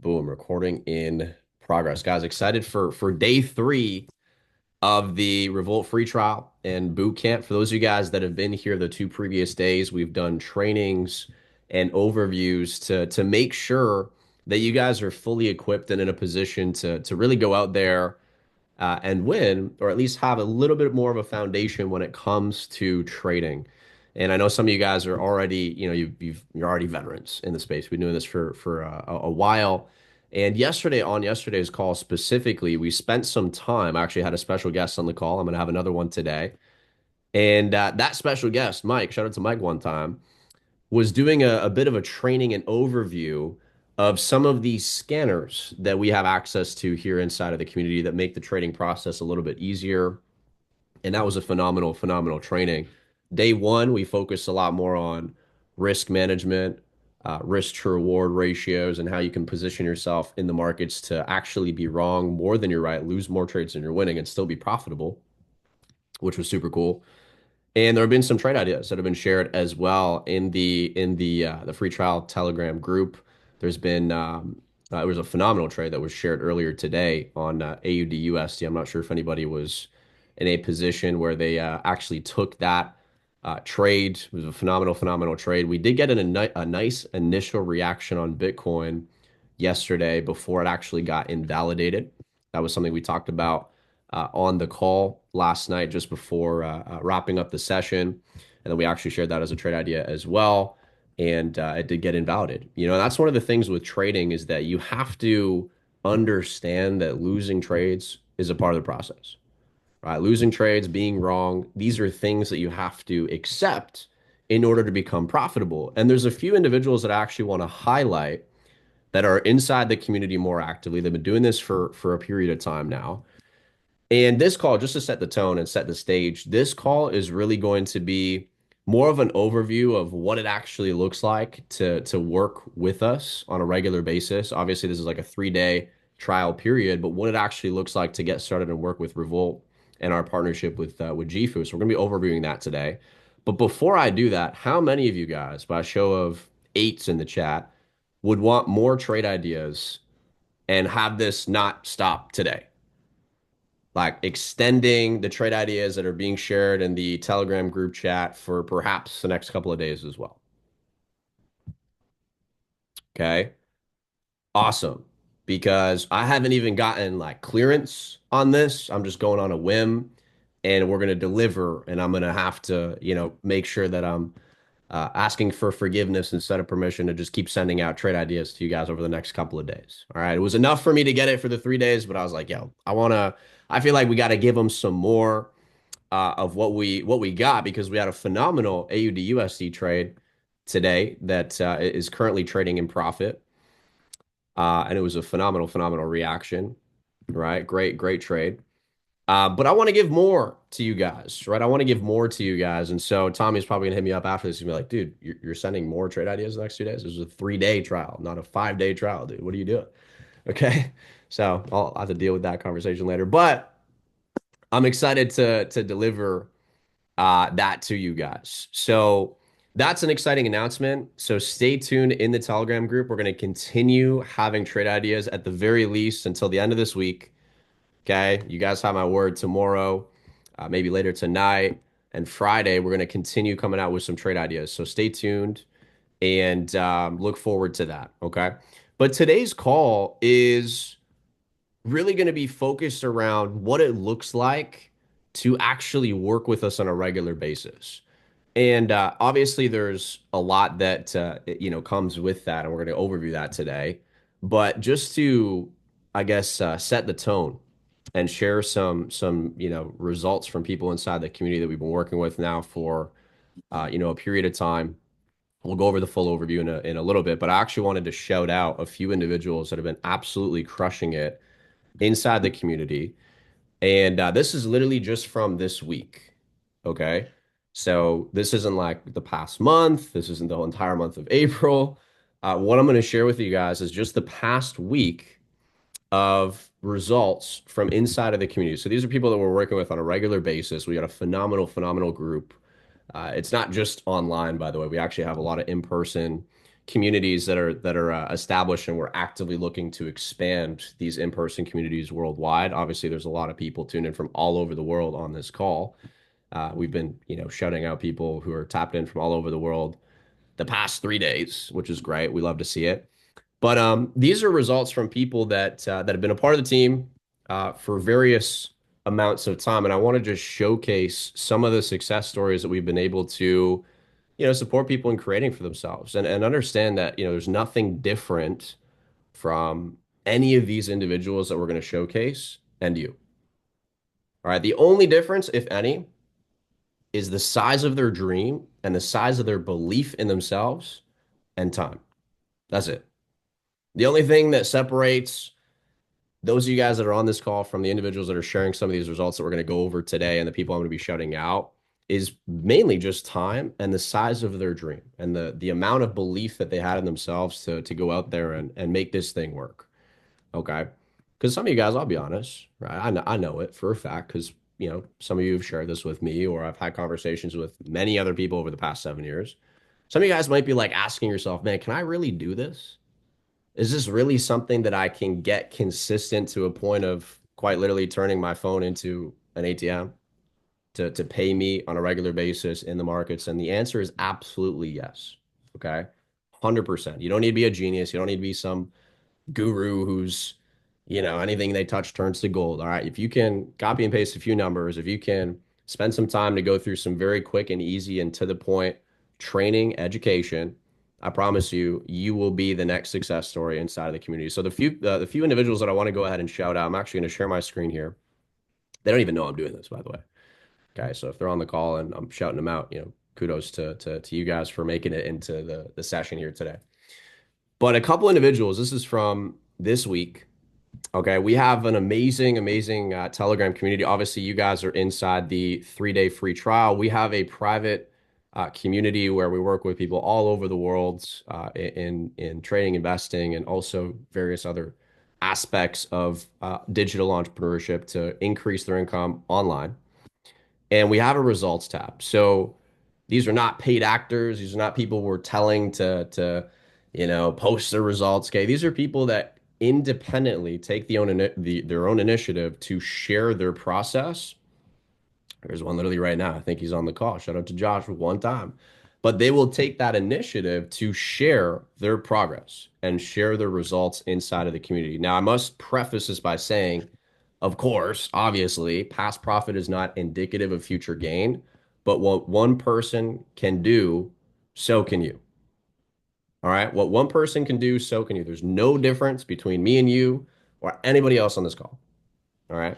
Boom, recording in progress. Guys, excited for day 3 of the Revolt free trial and boot camp. For those of you guys that have been here the 2 previous days, we've done trainings and overviews to make sure that you guys are fully equipped and in a position to really go out there and win, or at least have a little bit more of a foundation when it comes to trading. And I know some of you guys are already, you're already veterans in the space. We've been doing this for a while. And on yesterday's call specifically, we spent some time. I actually had a special guest on the call. I'm going to have another one today. And that special guest, Mike, shout out to Mike one time, was doing a bit of a training and overview of some of these scanners that we have access to here inside of the community that make the trading process a little bit easier. And that was a phenomenal training. Day one, we focused a lot more on risk management, risk to reward ratios, and how you can position yourself in the markets to actually be wrong more than you're right, lose more trades than you're winning, and still be profitable, which was super cool. And there have been some trade ideas that have been shared as well in the free trial Telegram group. There's been it was a phenomenal trade that was shared earlier today on AUD USD. I'm not sure if anybody was in a position where they actually took that trade. It was a phenomenal trade. We did get a nice initial reaction on Bitcoin yesterday before it actually got invalidated. That was something we talked about on the call last night just before wrapping up the session. And then we actually shared that as a trade idea as well. And it did get invalidated. That's one of the things with trading is that you have to understand that losing trades is a part of the process, right? Losing trades, being wrong, these are things that you have to accept in order to become profitable. And there's a few individuals that I actually want to highlight that are inside the community more actively. They've been doing this for a period of time now. And this call, just to set the tone and set the stage, this call is really going to be more of an overview of what it actually looks like to work with us on a regular basis. Obviously, this is like a 3-day trial period, but what it actually looks like to get started and work with Revolt and our partnership with Jifu. So we're going to be overviewing that today. But before I do that, how many of you guys, by a show of eights in the chat, would want more trade ideas and have this not stop today? Like extending the trade ideas that are being shared in the Telegram group chat for perhaps the next couple of days as well. Okay. Awesome. Because I haven't even gotten like clearance on this. I'm just going on a whim and we're going to deliver. And I'm going to have to, make sure that I'm asking for forgiveness instead of permission to just keep sending out trade ideas to you guys over the next couple of days. All right. It was enough for me to get it for the 3 days, but I was like, yo, I feel like we got to give them some more of what we got because we had a phenomenal AUD USD trade today that is currently trading in profit. And it was a phenomenal reaction, right? Great trade. But I want to give more to you guys, right? I want to give more to you guys. And so Tommy's probably gonna hit me up after this and be like, dude, you're sending more trade ideas the next 2 days. This is a 3-day trial, not a 5-day trial, dude. What are you doing? Okay. So I'll have to deal with that conversation later. But I'm excited to deliver that to you guys. So that's an exciting announcement. So stay tuned in the Telegram group. We're going to continue having trade ideas at the very least until the end of this week. Okay. You guys have my word tomorrow, maybe later tonight and Friday. We're going to continue coming out with some trade ideas. So stay tuned and look forward to that. Okay. But today's call is really going to be focused around what it looks like to actually work with us on a regular basis. And obviously, there's a lot that comes with that, and we're going to overview that today. But just to, I guess, set the tone and share some results from people inside the community that we've been working with now for a period of time. We'll go over the full overview in a little bit, but I actually wanted to shout out a few individuals that have been absolutely crushing it inside the community. And this is literally just from this week. Okay. So this isn't like the past month. This isn't the entire month of April. What I'm going to share with you guys is just the past week of results from inside of the community. So these are people that we're working with on a regular basis. We got a phenomenal group. It's not just online, by the way. We actually have a lot of in-person communities that are established, and we're actively looking to expand these in-person communities worldwide. Obviously, there's a lot of people tuned in from all over the world on this call. We've been, shouting out people who are tapped in from all over the world the past 3 days, which is great. We love to see it. But these are results from people that have been a part of the team for various amounts of time, and I want to just showcase some of the success stories that we've been able to, support people in creating for themselves, and understand that, there's nothing different from any of these individuals that we're going to showcase and you. All right. The only difference, if any, is the size of their dream and the size of their belief in themselves and time. That's it. The only thing that separates those of you guys that are on this call from the individuals that are sharing some of these results that we're going to go over today and the people I'm going to be shouting out is mainly just time and the size of their dream and the amount of belief that they had in themselves to go out there and make this thing work. Okay. Because some of you guys, I'll be honest, right? I know it for a fact because, some of you have shared this with me, or I've had conversations with many other people over the past 7 years. Some of you guys might be like asking yourself, man, can I really do this? Is this really something that I can get consistent to a point of quite literally turning my phone into an ATM to pay me on a regular basis in the markets? And the answer is absolutely yes. Okay. 100%. You don't need to be a genius. You don't need to be some guru who's, anything they touch turns to gold. All right. If you can copy and paste a few numbers, if you can spend some time to go through some very quick and easy and to the point training, education, I promise you, you will be the next success story inside of the community. So the few individuals that I want to go ahead and shout out, I'm actually going to share my screen here. They don't even know I'm doing this, by the way. Okay. So if they're on the call and I'm shouting them out, kudos to you guys for making it into the session here today. But a couple individuals, this is from this week. Okay, we have an amazing, amazing Telegram community. Obviously, you guys are inside the 3-day free trial. We have a private community where we work with people all over the world in trading, investing, and also various other aspects of digital entrepreneurship to increase their income online. And we have a results tab. So these are not paid actors. These are not people we're telling to post their results. Okay, these are people that independently take their own initiative to share their process. There's one literally right now. I think he's on the call. Shout out to Josh for one time. But they will take that initiative to share their progress and share their results inside of the community. Now, I must preface this by saying, of course, obviously, past profit is not indicative of future gain, but what one person can do, so can you. All right. What one person can do, so can you. There's no difference between me and you or anybody else on this call. All right.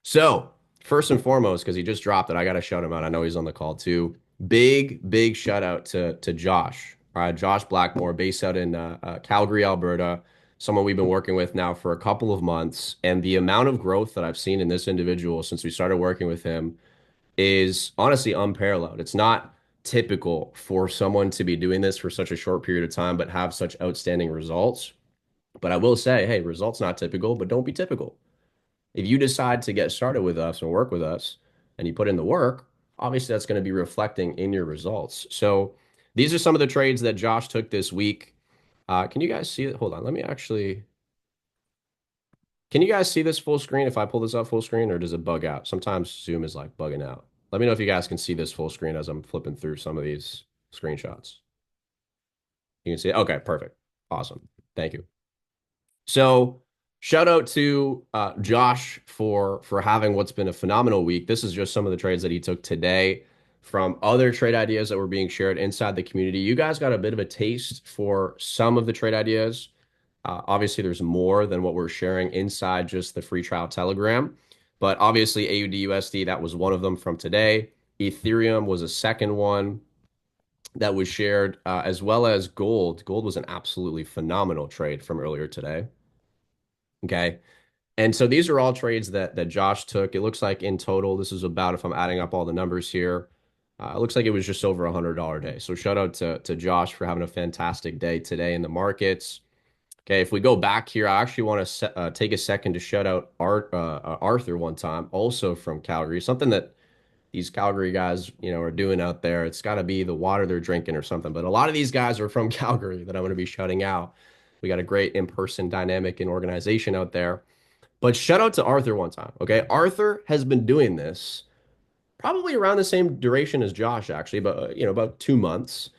So, first and foremost, because he just dropped it, I got to shout him out. I know he's on the call too. Big, big shout out to Josh. All right. Josh Blackmore, based out in Calgary, Alberta, someone we've been working with now for a couple of months. And the amount of growth that I've seen in this individual since we started working with him is honestly unparalleled. It's not typical for someone to be doing this for such a short period of time, but have such outstanding results. But I will say, hey, results not typical, but don't be typical. If you decide to get started with us and work with us and you put in the work, obviously that's going to be reflecting in your results. So these are some of the trades that Josh took this week. Can you guys see it? Hold on. Let me actually. Can you guys see this full screen if I pull this up full screen, or does it bug out? Sometimes Zoom is like bugging out. Let me know if you guys can see this full screen as I'm flipping through some of these screenshots. You can see it? Okay, perfect. Awesome. Thank you. So shout out to Josh for having what's been a phenomenal week. This is just some of the trades that he took today from other trade ideas that were being shared inside the community. You guys got a bit of a taste for some of the trade ideas. Obviously, there's more than what we're sharing inside just the free trial Telegram. But obviously, AUD USD, that was one of them from today. Ethereum was a second one that was shared, as well as gold. Gold was an absolutely phenomenal trade from earlier today. Okay. And so these are all trades that Josh took. It looks like in total, this is about, if I'm adding up all the numbers here, it looks like it was just over $100 day. So shout out to Josh for having a fantastic day today in the markets. Okay, if we go back here, I actually want to take a second to shout out Arthur one time, also from Calgary. Something that these Calgary guys, are doing out there. It's got to be the water they're drinking or something. But a lot of these guys are from Calgary that I'm going to be shouting out. We got a great in-person dynamic and organization out there. But shout out to Arthur one time. Okay. Arthur has been doing this probably around the same duration as Josh, actually, but about 2 months.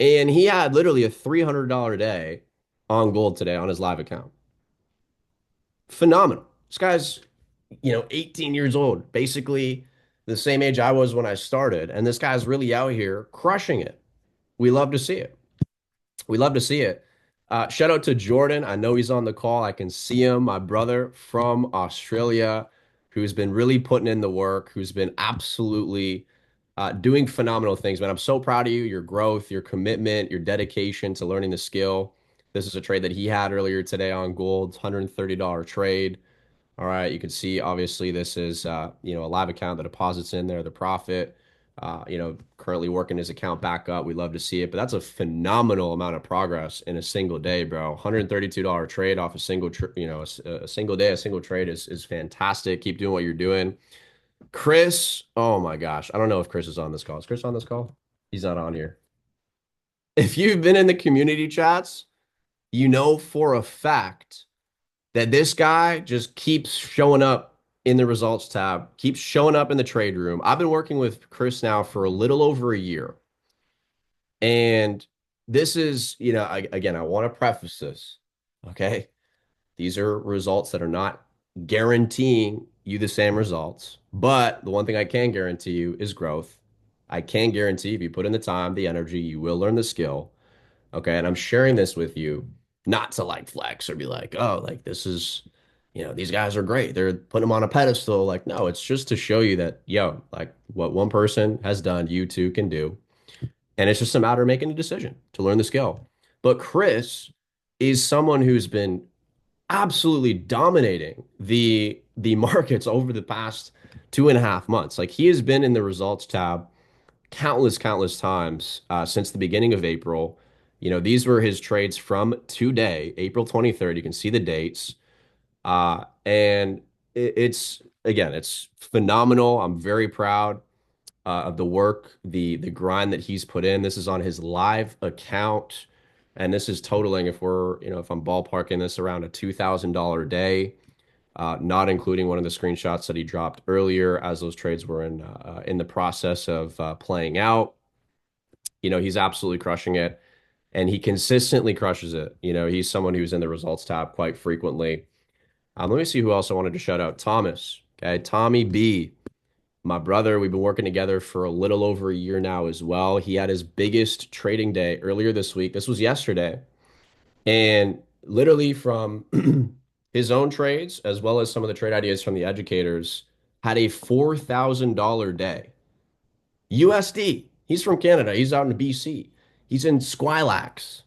And he had literally a $300 day on gold today on his live account. Phenomenal. This guy's, 18 years old, basically the same age I was when I started. And this guy's really out here crushing it. We love to see it. We love to see it. Shout out to Jordan. I know he's on the call. I can see him, my brother from Australia, who's been really putting in the work, who's been absolutely doing phenomenal things, man. I'm so proud of you, your growth, your commitment, your dedication to learning the skill. This is a trade that he had earlier today on gold, $130 trade. All right, you can see obviously this is a live account that deposits in there, the profit. Currently working his account back up. We love to see it, but that's a phenomenal amount of progress in a single day, bro. $132 trade off a single, a single day, a single trade is fantastic. Keep doing what you're doing. Chris, oh my gosh, I don't know if Chris is on this call. Is Chris on this call? He's not on here. If you've been in the community chats, you know for a fact that this guy just keeps showing up in the results tab, keeps showing up in the trade room. I've been working with Chris now for a little over a year. And this is, again, I want to preface this. Okay. These are results that are not guaranteeing you the same results. But the one thing I can guarantee you is growth. I can guarantee if you put in the time, the energy, you will learn the skill. Okay. And I'm sharing this with you not to like flex or be like, oh, like this is, these guys are great. They're putting them on a pedestal. Like, no, it's just to show you that, yo, like what one person has done, you too can do. And it's just a matter of making a decision to learn the skill. But Chris is someone who's been absolutely dominating the markets over the past 2.5 months. Like he has been in the results tab countless times since the beginning of April. These were his trades from today, April 23rd. You can see the dates. And it's again, it's phenomenal. I'm very proud of the work, the grind that he's put in. This is on his live account, and this is totaling if I'm ballparking this around a $2,000 day, not including one of the screenshots that he dropped earlier as those trades were in the process of playing out. He's absolutely crushing it, and he consistently crushes it. He's someone who's in the results tab quite frequently. Let me see who else I wanted to shout out. Thomas, okay, Tommy B. My brother, we've been working together for a little over a year now as well. He had his biggest trading day earlier this week. This was yesterday. And literally from his own trades, as well as some of the trade ideas from the educators, had a $4,000 day. USD. He's from Canada. He's out in BC. He's in Squilax,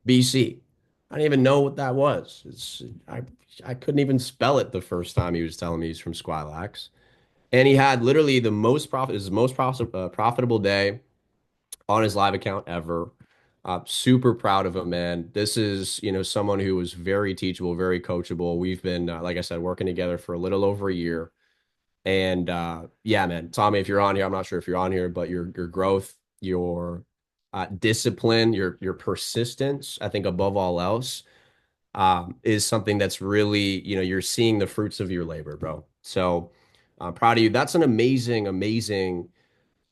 BC. I didn't even know what that was. I couldn't even spell it the first time he was telling me he's from Squilax. And he had literally his most profitable day on his live account ever. Super proud of him, man. This is, someone who was very teachable, very coachable. We've been, like I said, working together for a little over a year. And yeah, man, Tommy, if you're on here, I'm not sure if you're on here, but your growth, your discipline, your persistence, I think above all else, is something that's really, you're seeing the fruits of your labor, bro. So I'm proud of you. That's an amazing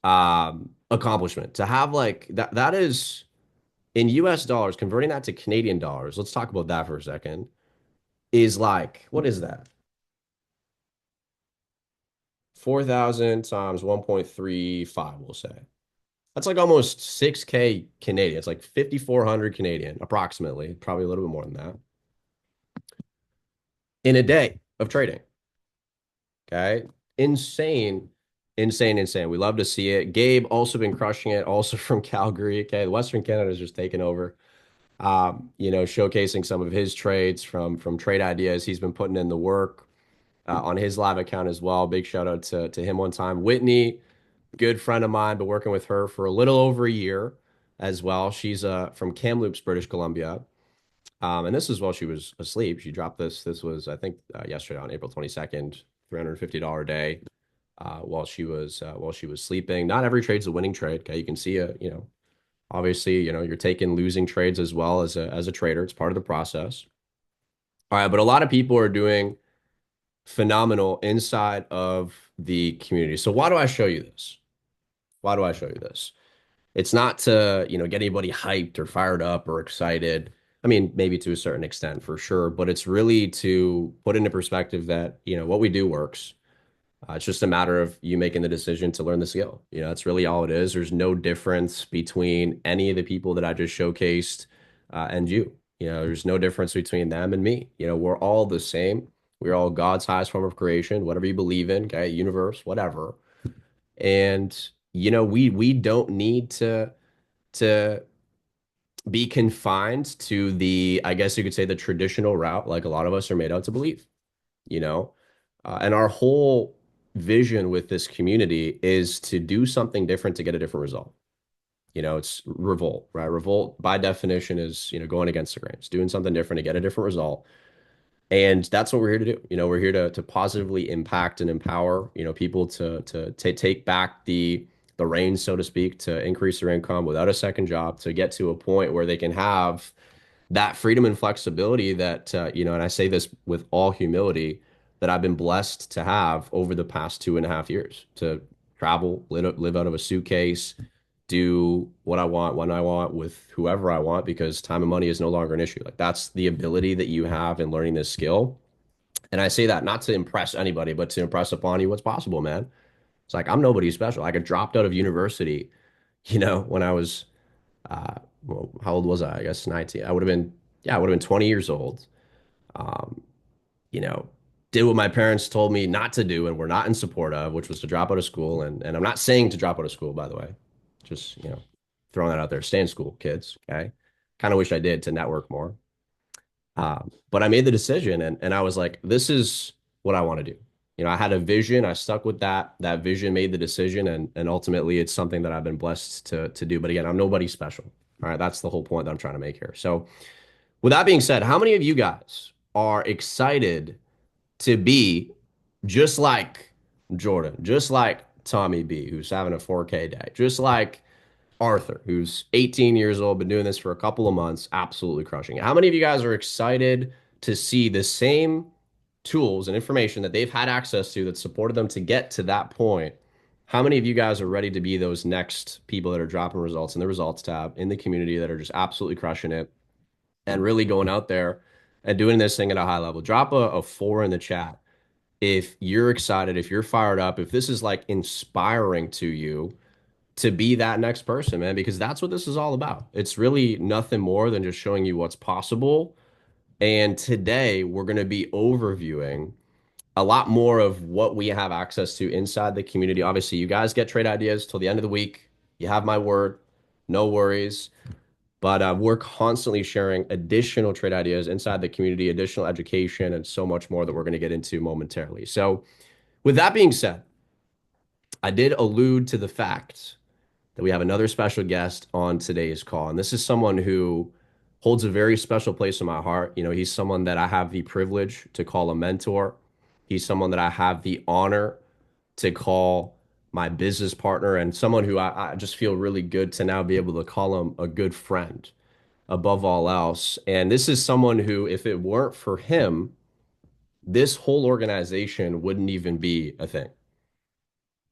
accomplishment to have like that. That is in US dollars, converting that to Canadian dollars. Let's talk about that for a second. Is like, what is that? 4,000 times 1.35, we'll say. That's like almost 6K Canadian. It's like 5,400 Canadian, approximately, probably a little bit more than that in a day of trading. Okay. Insane, insane. We love to see it. Gabe also been crushing it, also from Calgary. Okay. Western Canada is just taking over. Showcasing some of his trades from trade ideas. He's been putting in the work on his live account as well. Big shout out to him one time. Whitney, good friend of mine, been working with her for a little over a year as well. She's from Kamloops, British Columbia. And this is while she was asleep. She dropped this. This was, I think, yesterday on April 22nd, $350 day. while she was sleeping. Not every trade's a winning trade. Okay, you can see obviously you're taking losing trades as well as a trader. It's part of the process. All right, but a lot of people are doing phenomenal inside of the community. So why do I show you this? Why do I show you this? It's not to, get anybody hyped or fired up or excited. I mean, maybe to a certain extent for sure, but it's really to put into perspective that, what we do works. It's just a matter of you making the decision to learn the skill. That's really all it is. There's no difference between any of the people that I just showcased and you. There's no difference between them and me. We're all the same. We're all God's highest form of creation, whatever you believe in, okay, universe, whatever. And we don't need to be confined to the, I guess you could say, the traditional route, like a lot of us are made out to believe, you know? And our whole vision with this community is to do something different to get a different result. It's revolt, right? Revolt by definition is, going against the grain. It's doing something different to get a different result. And that's what we're here to do. We're here to positively impact and empower, people to take back the reins, so to speak, to increase their income without a second job, to get to a point where they can have that freedom and flexibility that and I say this with all humility, that I've been blessed to have over the past 2.5 years to travel, live out of a suitcase, do what I want, when I want, with whoever I want, because time and money is no longer an issue. Like that's the ability that you have in learning this skill. And I say that not to impress anybody, but to impress upon you what's possible, man. It's like I'm nobody special. I got dropped out of university, when I was well, how old was I? I guess 19. I would have been 20 years old. Um, you know, did what my parents told me not to do and were not in support of, which was to drop out of school. And I'm not saying to drop out of school, by the way. Just, throwing that out there. Stay in school, kids. Okay. Kind of wish I did to network more. But I made the decision and I was like, this is what I want to do. I had a vision. I stuck with that vision, made the decision, and ultimately it's something that I've been blessed to do. But again, I'm nobody special. All right, that's the whole point that I'm trying to make here. So, with that being said, how many of you guys are excited to be just like Jordan, just like Tommy B, who's having a 4K day, just like Arthur, who's 18 years old, been doing this for a couple of months, absolutely crushing it. How many of you guys are excited to see the same tools and information that they've had access to that supported them to get to that point? How many of you guys are ready to be those next people that are dropping results in the results tab in the community that are just absolutely crushing it and really going out there and doing this thing at a high level? Drop a four in the chat if you're excited, if you're fired up, if this is like inspiring to you to be that next person, man, because that's what this is all about. It's really nothing more than just showing you what's possible. And today we're going to be overviewing a lot more of what we have access to inside the community. Obviously, you guys get trade ideas till the end of the week. You have my word, no worries. But we're constantly sharing additional trade ideas inside the community, additional education, and so much more that we're going to get into momentarily. So, with that being said, I did allude to the fact that we have another special guest on today's call. And this is someone who holds a very special place in my heart. He's someone that I have the privilege to call a mentor. He's someone that I have the honor to call my business partner, and someone who I just feel really good to now be able to call him a good friend above all else. And this is someone who, if it weren't for him, this whole organization wouldn't even be a thing.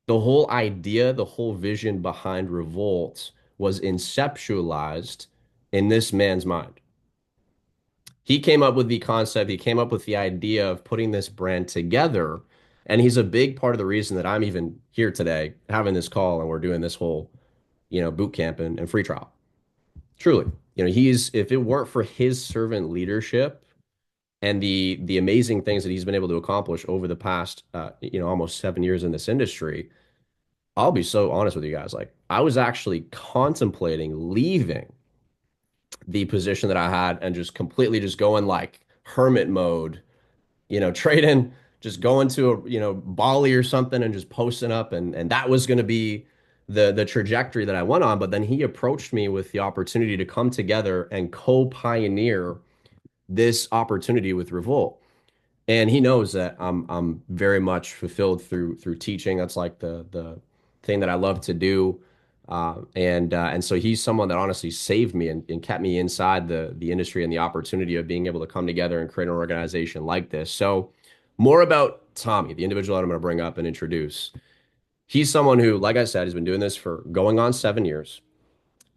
The whole idea, the whole vision behind Revolt was inceptualized in this man's mind. He came up with the concept, he came up with the idea of putting this brand together. And he's a big part of the reason that I'm even here today having this call and we're doing this whole, boot camp and free trial. Truly, if it weren't for his servant leadership and the amazing things that he's been able to accomplish over the past, almost 7 years in this industry, I'll be so honest with you guys. Like, I was actually contemplating leaving the position that I had and just completely just going like hermit mode, trading, just going to a, Bali or something and just posting up. And that was going to be the trajectory that I went on. But then he approached me with the opportunity to come together and co-pioneer this opportunity with Revolt. And he knows that I'm very much fulfilled through teaching. That's like the thing that I love to do. And so he's someone that honestly saved me and kept me inside the industry and the opportunity of being able to come together and create an organization like this. So more about Tommy, the individual that I'm going to bring up and introduce. He's someone who, like I said, has been doing this for going on 7 years.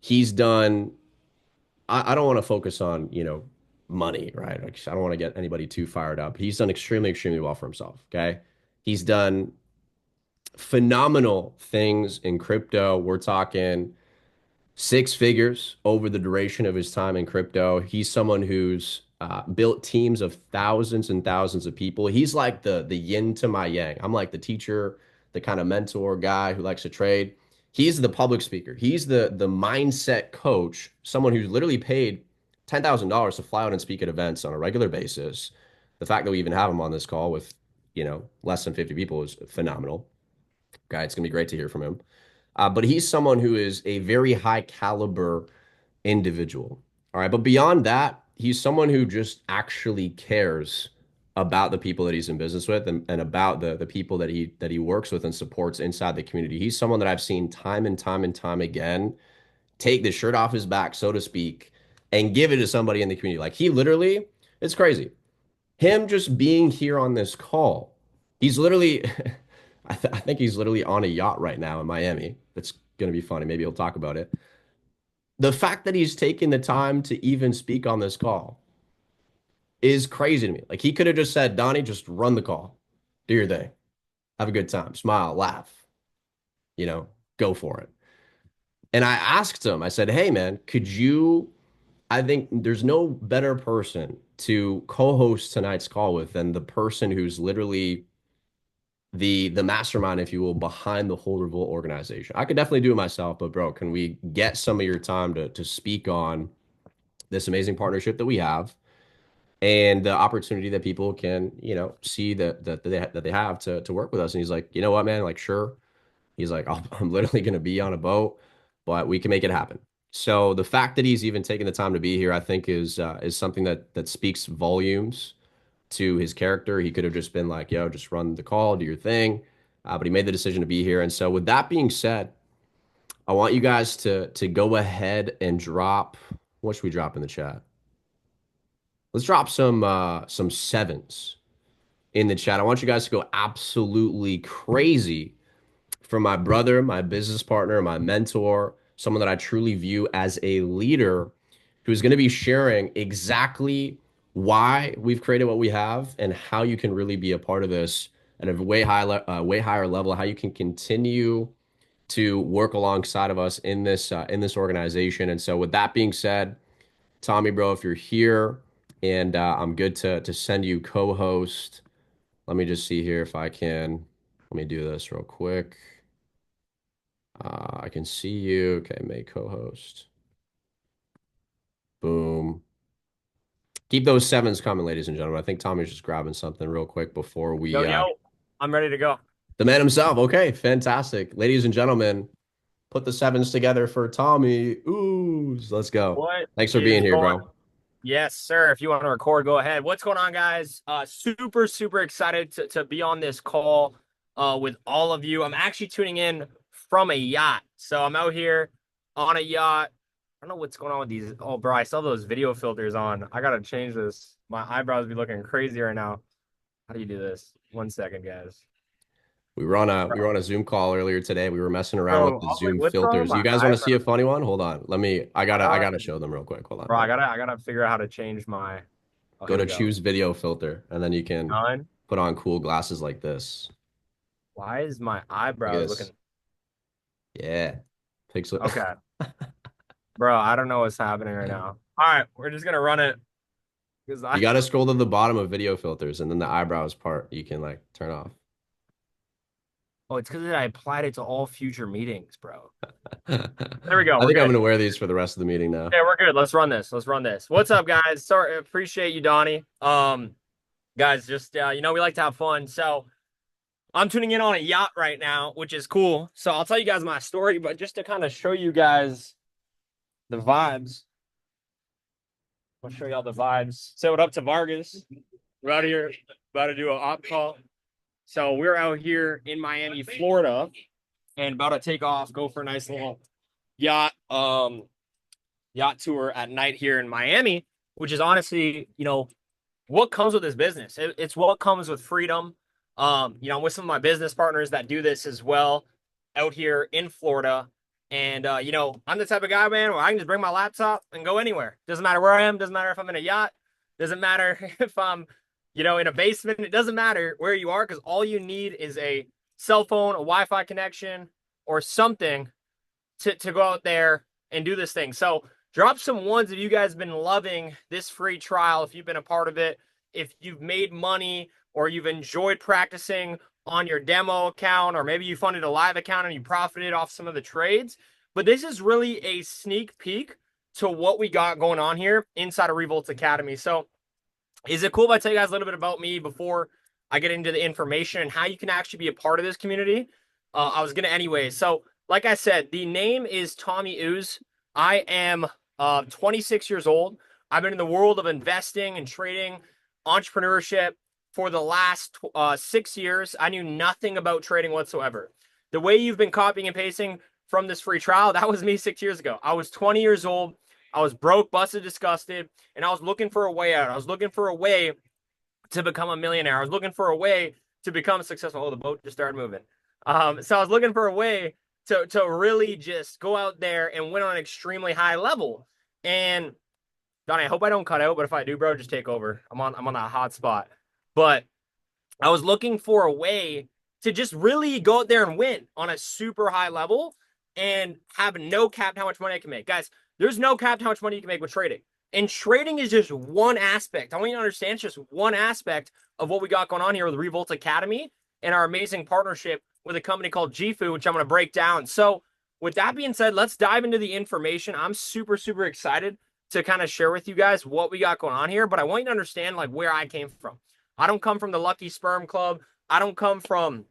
He's done, I don't want to focus on, money, right? Like, I don't want to get anybody too fired up. He's done extremely, extremely well for himself. Okay. He's done phenomenal things in crypto. We're talking six figures over the duration of his time in crypto. He's someone who's built teams of thousands and thousands of people. He's like the yin to my yang. I'm like the teacher, the kind of mentor guy who likes to trade. He's the public speaker. He's the mindset coach, someone who's literally paid $10,000 to fly out and speak at events on a regular basis. The fact that we even have him on this call with, less than 50 people is phenomenal. Okay, it's gonna be great to hear from him. But he's someone who is a very high caliber individual. All right. But beyond that, he's someone who just actually cares about the people that he's in business with and about the people that he works with and supports inside the community. He's someone that I've seen time and time and time again take the shirt off his back, so to speak, and give it to somebody in the community. Like he literally, it's crazy. Him just being here on this call, he's literally, I think he's literally on a yacht right now in Miami. That's going to be funny. Maybe he'll talk about it. The fact that he's taken the time to even speak on this call is crazy to me. Like he could have just said, Donnie, just run the call, do your thing, have a good time, smile, laugh, go for it. And I asked him, I said, hey, man, could you? I think there's no better person to co-host tonight's call with than the person who's literally the mastermind, if you will, behind the whole Revolt organization. I could definitely do it myself, but bro, can we get some of your time to speak on this amazing partnership that we have and the opportunity that people can, see that they have to work with us? And he's like, you know what, man? Like, sure. He's like, I'm literally going to be on a boat, but we can make it happen. So the fact that he's even taking the time to be here, I think, is something that speaks volumes to his character. He could have just been like, yo, just run the call, do your thing. But he made the decision to be here. And so with that being said, I want you guys to go ahead and drop, what should we drop in the chat? Let's drop some sevens in the chat. I want you guys to go absolutely crazy for my brother, my business partner, my mentor, someone that I truly view as a leader who's going to be sharing exactly why we've created what we have and how you can really be a part of this at a way higher level, how you can continue to work alongside of us in this organization. And so with that being said, Tommy, bro, if you're here and I'm good to send you co-host. Let me just see here if I can. Let me do this real quick. I can see you. Okay, make co-host. Boom. Keep those sevens coming, ladies and gentlemen. I think Tommy's just grabbing something real quick before we Yo, I'm ready to go. the man himself. Okay, fantastic. Ladies and gentlemen, put the sevens together for Tommy. Ooh, let's go. What Thanks for being is here, going? bro. Yes, sir. If you want to record, go ahead. What's going on, guys? Super, super excited to be on this call with all of you. I'm actually tuning in from a yacht. So I'm out here on a yacht. I don't know what's going on with these. Oh, bro, I saw those video filters on. I gotta change this. My eyebrows be looking crazy right now. How do you do this? 1 second, guys. We were on a Zoom call earlier today. We were messing around with Bro, the I'm like, Zoom what's wrong with filters. You my guys want to see a eyebrows? funny one? Hold on. I Uh, gotta show them real quick. Hold on, bro, hold on. I gotta figure out how to change my. Oh, Go here to we go. choose video filter, and then you can Done. put on cool glasses like this. Why is my Look at eyebrows looking this. Yeah. Pixel. okay? Bro, I don't know what's happening right now. All right, we're just gonna run it because You I got to scroll to the bottom of video filters, and then the eyebrows part you can like turn off. oh, it's because I applied it to all future meetings, bro. I There we go. We're think I'm good. gonna wear these for the rest of the meeting now. Yeah, we're good. Let's run this. Let's run this. What's up, guys? Sorry, appreciate you, Donnie. Guys, just we like to have fun. So I'm tuning in on a yacht right now, which is cool. So I'll tell you guys my story, but just to kind of show you guys the vibes. I'll show y'all the vibes. Say what up to Vargas. We're out here about to do an op call. So we're out here in Miami, Florida, and about to take off, go for a nice little yacht yacht tour at night here in Miami, which is honestly, what comes with this business. It's what comes with freedom. I'm with some of my business partners that do this as well out here in Florida. And I'm the type of guy, man, where I can just bring my laptop and go anywhere. Doesn't matter where I am, doesn't matter if I'm in a yacht, doesn't matter if I'm, in a basement. It doesn't matter where you are, because all you need is a cell phone, a Wi-Fi connection, or something to go out there and do this thing. So drop some ones if you guys have been loving this free trial, if you've been a part of it, if you've made money or you've enjoyed practicing on your demo account, or maybe you funded a live account and you profited off some of the trades. But this is really a sneak peek to what we got going on here inside of Revolt Academy. So is it cool if I tell you guys a little bit about me before I get into the information and how you can actually be a part of this community? I was going to anyway. So like I said, the name is Tommy Ooze. I am 26 years old. I've been in the world of investing and trading, entrepreneurship for the last 6 years. I knew nothing about trading whatsoever. The way you've been copying and pasting from this free trial, that was me 6 years ago. I was 20 years old. I was broke, busted, disgusted, and I was looking for a way out. I was looking for a way to become a millionaire. I was looking for a way to become successful. Oh, the boat just started moving. So I was looking for a way to really just go out there and win on an extremely high level. And Donnie, I hope I don't cut out, but if I do, bro, just take over. I'm on that hot spot. But I was looking for a way to just really go out there and win on a super high level and have no cap to how much money I can make. Guys, there's no cap to how much money you can make with trading. And trading is just one aspect. I want you to understand it's just one aspect of what we got going on here with Revolt Academy and our amazing partnership with a company called Jifu, which I'm going to break down. So with that being said, let's dive into the information. I'm super, super excited to kind of share with you guys what we got going on here, but I want you to understand like where I came from. I don't come from the Lucky Sperm Club. I don't come from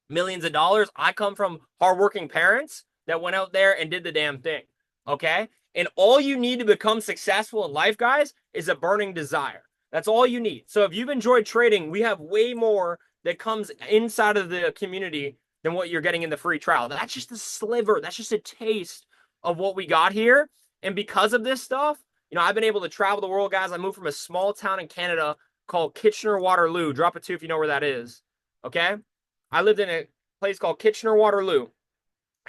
millions of dollars. I come from hardworking parents that went out there and did the damn thing. Okay? And all you need to become successful in life, guys, is a burning desire. That's all you need. So if you've enjoyed trading, we have way more that comes inside of the community than what you're getting in the free trial. That's just a sliver. That's just a taste of what we got here. And because of this stuff, I've been able to travel the world, guys. I moved from a small town in Canada called Kitchener-Waterloo. Drop a 2 if you know where that is. Okay? I lived in a place called Kitchener-Waterloo.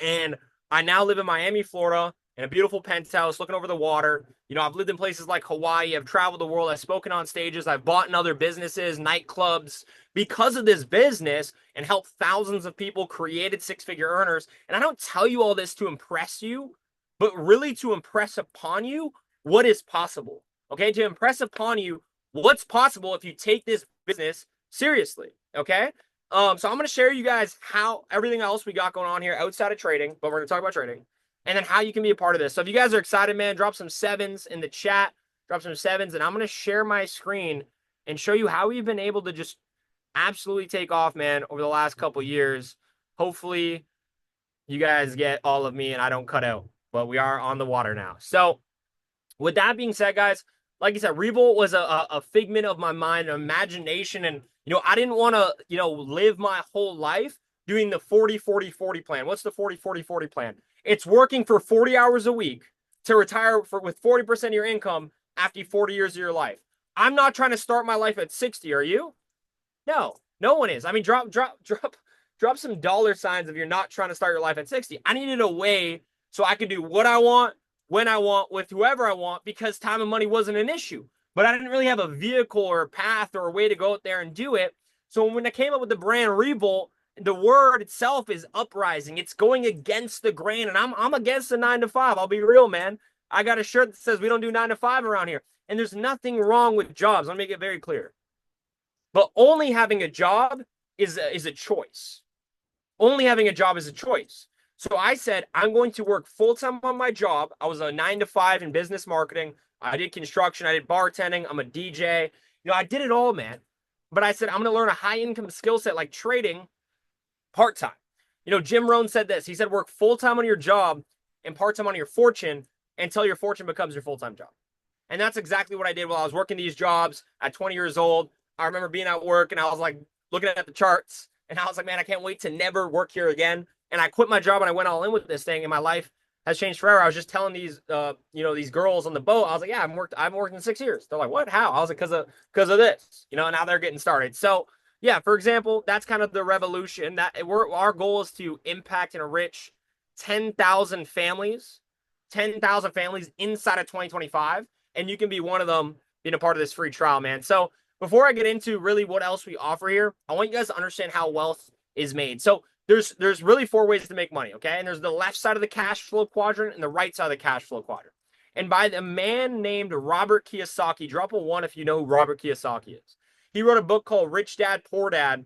And I now live in Miami, Florida, in a beautiful penthouse looking over the water. I've lived in places like Hawaii. I've traveled the world. I've spoken on stages. I've bought in other businesses, nightclubs, because of this business, and helped thousands of people, created six-figure earners. And I don't tell you all this to impress you, but really to impress upon you what is possible. Okay? To impress upon you what's possible if you take this business seriously. Okay? So I'm going to share you guys how everything else we got going on here outside of trading, but we're going to talk about trading, and then how you can be a part of this. So if you guys are excited, man, drop some sevens in the chat, drop some sevens, and I'm going to share my screen and show you how we've been able to just absolutely take off, man, over the last couple years. Hopefully you guys get all of me and I don't cut out, but we are on the water now. So with that being said, guys, like I said, Revolt was a figment of my mind, imagination, and I didn't want to live my whole life doing the 40-40-40 plan. What's the 40-40-40 plan? It's working for 40 hours a week to retire with 40% of your income after 40 years of your life. I'm not trying to start my life at 60. Are you? No, no one is. I mean, drop some dollar signs if you're not trying to start your life at 60. I needed a way so I could do what I want, when I want, with whoever I want, because time and money wasn't an issue. But I didn't really have a vehicle or a path or a way to go out there and do it. So when I came up with the brand Revolt, the word itself is uprising. It's going against the grain, and I'm against the 9 to 5. I'll be real, man. I got a shirt that says we don't do 9 to 5 around here. And there's nothing wrong with jobs. Let me make it very clear. But only having a job is a choice. Only having a job is a choice. So I said, I'm going to work full-time on my job. I was a 9 to 5 in business marketing. I did construction. I did bartending. I'm a DJ. I did it all, man. But I said, I'm going to learn a high-income skill set like trading part-time. Jim Rohn said this. He said, work full-time on your job and part-time on your fortune until your fortune becomes your full-time job. And that's exactly what I did while I was working these jobs at 20 years old. I remember being at work and I was like looking at the charts and I was like, man, I can't wait to never work here again. And I quit my job and I went all in with this thing, and my life has changed forever. I was just telling these, these girls on the boat. I was like, yeah, I've worked in 6 years. They're like, what? How? I was like, because of this, and now they're getting started. So yeah, for example, that's kind of the revolution our goal is to impact and enrich 10,000 families, 10,000 families inside of 2025. And you can be one of them being a part of this free trial, man. So before I get into really what else we offer here, I want you guys to understand how wealth is made. So there's really four ways to make money, okay? And there's the left side of the cash flow quadrant and the right side of the cash flow quadrant. And by the man named Robert Kiyosaki, drop a one if you know who Robert Kiyosaki is. He wrote a book called Rich Dad, Poor Dad,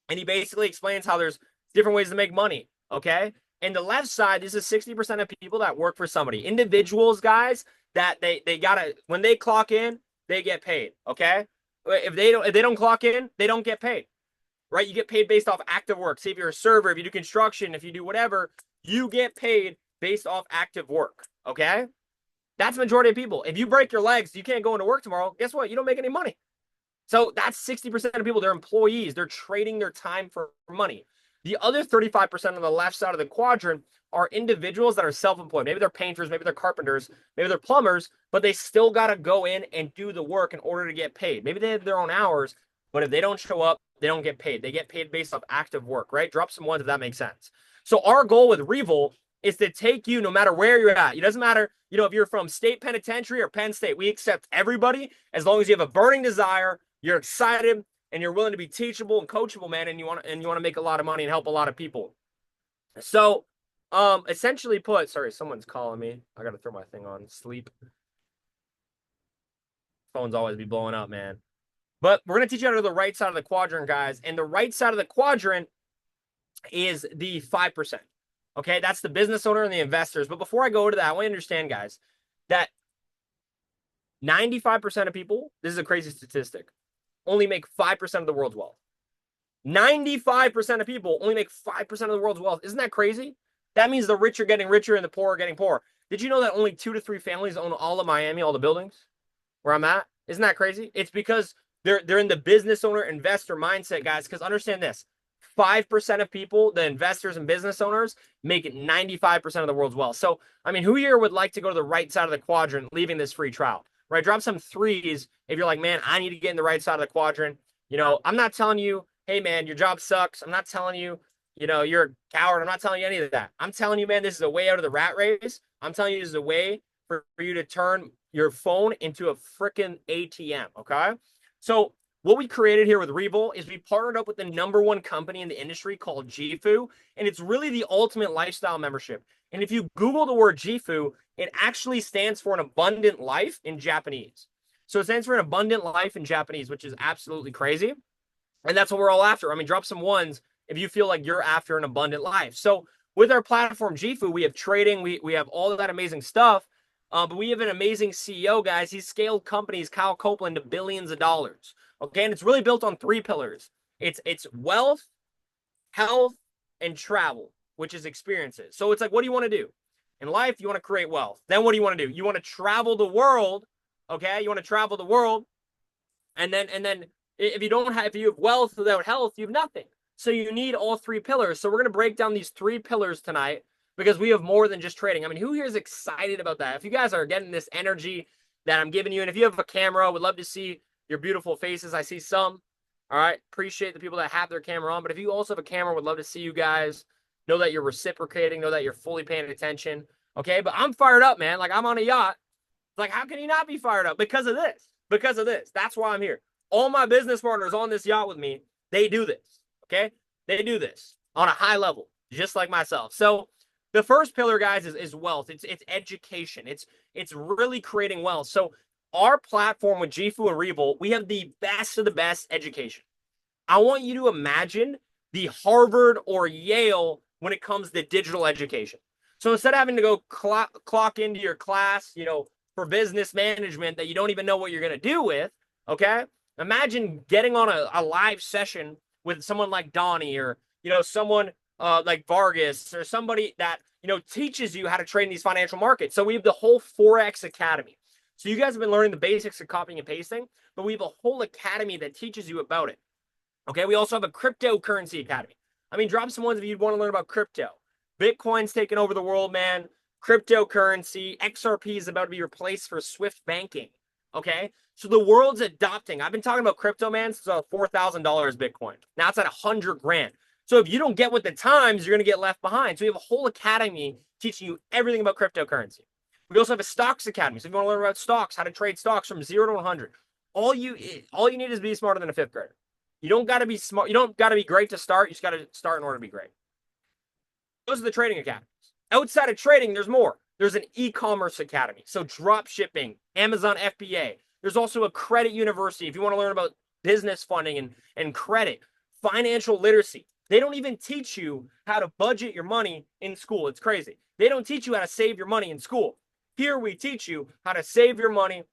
and he basically explains how there's different ways to make money, okay? And the left side, this is 60% of people that work for somebody. Individuals, guys, that they gotta, when they clock in, they get paid, okay? If they don't clock in, they don't get paid, right? You get paid based off active work. Say if you're a server, if you do construction, if you do whatever, you get paid based off active work, okay? That's the majority of people. If you break your legs, you can't go into work tomorrow. Guess what? You don't make any money. So that's 60% of people. They're employees. They're trading their time for money. The other 35% on the left side of the quadrant are individuals that are self-employed. Maybe they're painters, maybe they're carpenters, maybe they're plumbers, but they still got to go in and do the work in order to get paid. Maybe they have their own hours, but if they don't show up, they don't get paid. They get paid based off active work, right? Drop some ones if that makes sense. So our goal with Revolt is to take you no matter where you're at. It doesn't matter, if you're from state penitentiary or Penn State. We accept everybody as long as you have a burning desire, you're excited, and you're willing to be teachable and coachable, man, and you want to make a lot of money and help a lot of people. So, essentially put, sorry, someone's calling me. I gotta throw my thing on sleep. Phones always be blowing up, man. But we're gonna teach you how to do the right side of the quadrant, guys. And the right side of the quadrant is the 5%. Okay, that's the business owner and the investors. But before I go to that, I want you to understand, guys, that 95% of people, this is a crazy statistic, only make 5% of the world's wealth. 95% of people only make 5% of the world's wealth. Isn't that crazy? That means the rich are getting richer and the poor are getting poorer. Did you know that only 2 to 3 families own all of Miami, all the buildings where I'm at? Isn't that crazy? It's because they're in the business owner investor mindset, guys. Because understand this, 5% of people, the investors and business owners, make it 95% of the world's wealth. So, I mean, who here would like to go to the right side of the quadrant, leaving this free trial? Right? Drop some threes if you're like, man, I need to get in the right side of the quadrant. I'm not telling you, hey, man, your job sucks. I'm not telling you, you're a coward. I'm not telling you any of that. I'm telling you, man, this is a way out of the rat race. I'm telling you, this is a way for you to turn your phone into a freaking ATM, okay? So what we created here with Revolt is we partnered up with the #1 company in the industry called Jifu, and it's really the ultimate lifestyle membership. And if you Google the word Jifu, it actually stands for an abundant life in Japanese. So it stands for an abundant life in Japanese, which is absolutely crazy. And that's what we're all after. I mean, drop some ones if you feel like you're after an abundant life. So with our platform Jifu, we have trading, we have all of that amazing stuff. But we have an amazing CEO, guys. He's scaled companies, Kyle Copeland, to billions of dollars. Okay, and it's really built on 3 pillars. It's wealth, health, and travel, which is experiences. So it's like, what do you want to do in life? You want to create wealth. Then what do you want to do? You want to travel the world. Okay, you want to travel the world, and then if you have wealth without health, you have nothing. So you need all 3 pillars. So we're going to break down these 3 pillars tonight because we have more than just trading. I mean, who here is excited about that? If you guys are getting this energy that I'm giving you, and if you have a camera, would love to see your beautiful faces. I see some. All right. Appreciate the people that have their camera on. But if you also have a camera, would love to see you guys. Know that you're reciprocating. Know that you're fully paying attention. Okay. But I'm fired up, man. Like, I'm on a yacht. Like, how can you not be fired up? Because of this. Because of this. That's why I'm here. All my business partners on this yacht with me, they do this. Okay. They do this on a high level, just like myself. So the first pillar, guys, is wealth. It's education. It's really creating wealth. So our platform with Jifu and Revolt, we have the best of the best education. I want you to imagine the Harvard or Yale when it comes to digital education. So instead of having to go clock into your class, for business management that you don't even know what you're going to do with, okay? Imagine getting on a live session with someone like Donnie or, someone like Vargas or somebody that, teaches you how to trade in these financial markets. So we have the whole Forex Academy. So you guys have been learning the basics of copying and pasting, but we have a whole academy that teaches you about it. Okay, we also have a cryptocurrency academy. I mean, drop some ones if you want to learn about crypto. Bitcoin's taking over the world, man. Cryptocurrency, XRP is about to be replaced for Swift banking. Okay, so the world's adopting. I've been talking about crypto, man, since $4,000 Bitcoin. Now it's at 100 grand. So if you don't get with the times, you're going to get left behind. So we have a whole academy teaching you everything about cryptocurrency. We also have a stocks academy. So if you want to learn about stocks, how to trade stocks from 0 to 100, all you need is be smarter than a fifth grader. You don't got to be smart. You don't got to be great to start. You just got to start in order to be great. Those are the trading academies. Outside of trading, there's more. There's an e-commerce academy. So drop shipping, Amazon FBA. There's also a credit university if you want to learn about business funding and credit, financial literacy. They don't even teach you how to budget your money in school. It's crazy. They don't teach you how to save your money in school. Here we teach you how to save your money,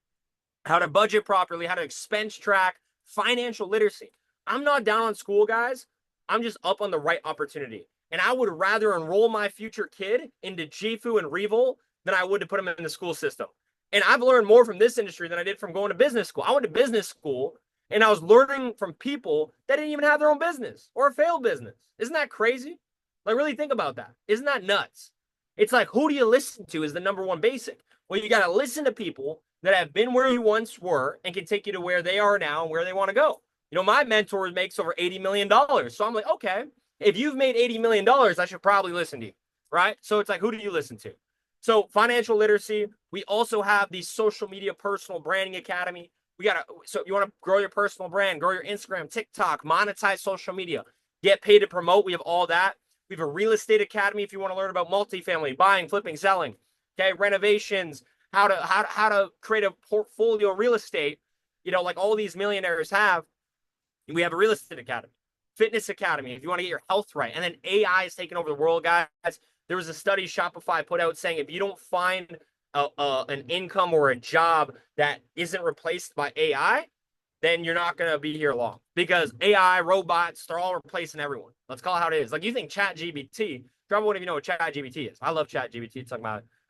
how to budget properly, how to expense track, financial literacy. I'm not down on school, guys. I'm just up on the right opportunity. And I would rather enroll my future kid into Jifu and Revolt than I would to put him in the school system. And I've learned more from this industry than I did from going to business school. I went to business school and I was learning from people that didn't even have their own business or a failed business. Isn't that crazy? Like, really think about that. Isn't that nuts? It's like, who do you listen to is the number one basic. Well, you got to listen to people that have been where you once were and can take you to where they are now and where they want to go. You know, my mentor makes over $80 million. So I'm like, okay, if you've made $80 million, I should probably listen to you, right? So it's like, who do you listen to? So financial literacy. We also have the social media personal branding academy. So if you want to grow your personal brand, grow your Instagram, TikTok, monetize social media, get paid to promote. We have all that. We have a real estate academy if you want to learn about multifamily, buying, flipping, selling, okay, renovations, how to create a portfolio of real estate, like all these millionaires have. We have a real estate academy, fitness academy if you want to get your health right. And then AI is taking over the world, guys. There was a study Shopify put out saying if you don't find an income or a job that isn't replaced by AI, then you're not going to be here long because AI, robots, they're all replacing everyone. Let's call it how it is. Like you think ChatGPT, probably wouldn't even know what ChatGPT is. I love ChatGPT. It's like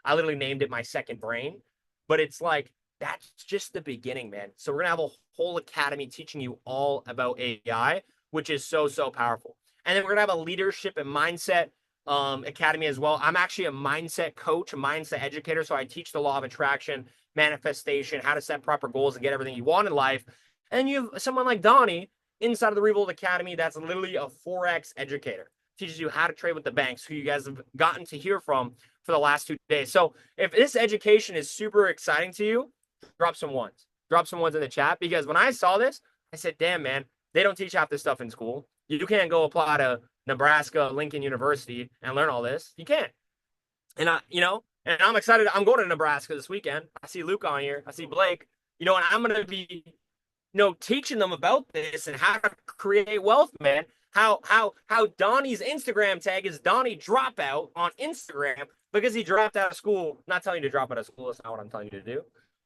I literally named it my second brain, but it's like, that's just the beginning, man. So we're going to have a whole academy teaching you all about AI, which is so, so powerful. And then we're going to have a leadership and mindset academy as well. I'm actually a mindset coach, a mindset educator. So I teach the law of attraction, manifestation, how to set proper goals and get everything you want in life. And then you have someone like Donnie inside of the Revolt Academy that's literally a Forex educator. Teaches you how to trade with the banks, who you guys have gotten to hear from for the last 2 days. So if this education is super exciting to you, drop some ones. Drop some ones in the chat because when I saw this, I said, damn, man, they don't teach half this stuff in school. You can't go apply to Nebraska, Lincoln University and learn all this. You can't. And and I'm excited. I'm going to Nebraska this weekend. I see Luke on here. I see Blake, and I'm going to be, teaching them about this and how to create wealth, man. How Donnie's Instagram tag is Donnie Dropout on Instagram because he dropped out of school. I'm not telling you to drop out of school. That's not what I'm telling you to do.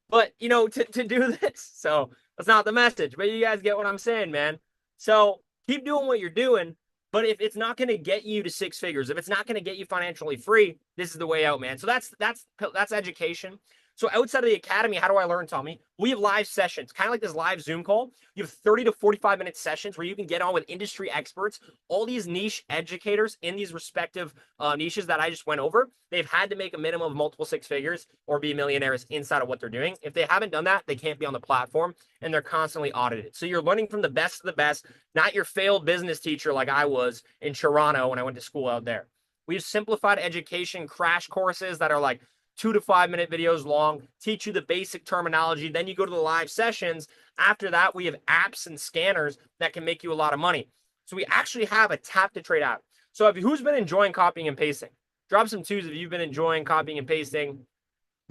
But, to do this. So that's not the message. But you guys get what I'm saying, man. So keep doing what you're doing. But if it's not going to get you to six figures, if it's not going to get you financially free, this is the way out, man. So that's education. So outside of the academy, how do I learn, Tommy? We have live sessions, kind of like this live Zoom call. You have 30 to 45-minute sessions where you can get on with industry experts, all these niche educators in these respective niches that I just went over. They've had to make a minimum of multiple six figures or be millionaires inside of what they're doing. If they haven't done that, they can't be on the platform, and they're constantly audited. So you're learning from the best of the best, not your failed business teacher like I was in Toronto when I went to school out there. We have simplified education crash courses that are like 2 to 5 minute videos long, teach you the basic terminology. Then you go to the live sessions. After that, we have apps and scanners that can make you a lot of money. So we actually have a tap to trade app. So who's been enjoying copying and pasting? Drop some twos if you've been enjoying copying and pasting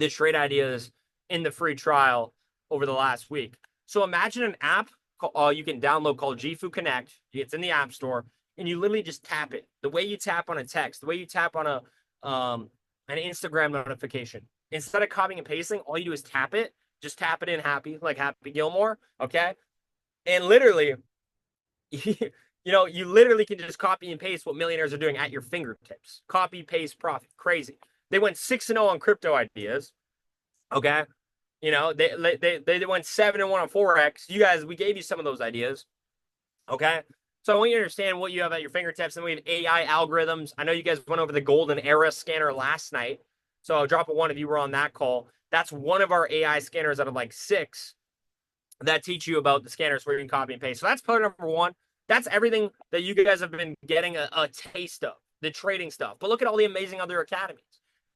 the trade ideas in the free trial over the last week. So imagine an app you can download called Jifu Connect. It's in the App Store, and you literally just tap it. The way you tap on a text, the way you tap on an Instagram notification. Instead of copying and pasting, all you do is tap it. Just tap it in like Happy Gilmore, okay? And literally, you literally can just copy and paste what millionaires are doing at your fingertips. Copy, paste, profit. Crazy. They went 6-0 on crypto ideas, okay? They went 7-1 on Forex. You guys, we gave you some of those ideas. Okay. So I want you to understand what you have at your fingertips. And we have AI algorithms. I know you guys went over the golden era scanner last night. So I'll drop a one if you were on that call. That's one of our AI scanners out of like six that teach you about the scanners where you can copy and paste. So that's pillar number one. That's everything that you guys have been getting a taste of, the trading stuff. But look at all the amazing other academies.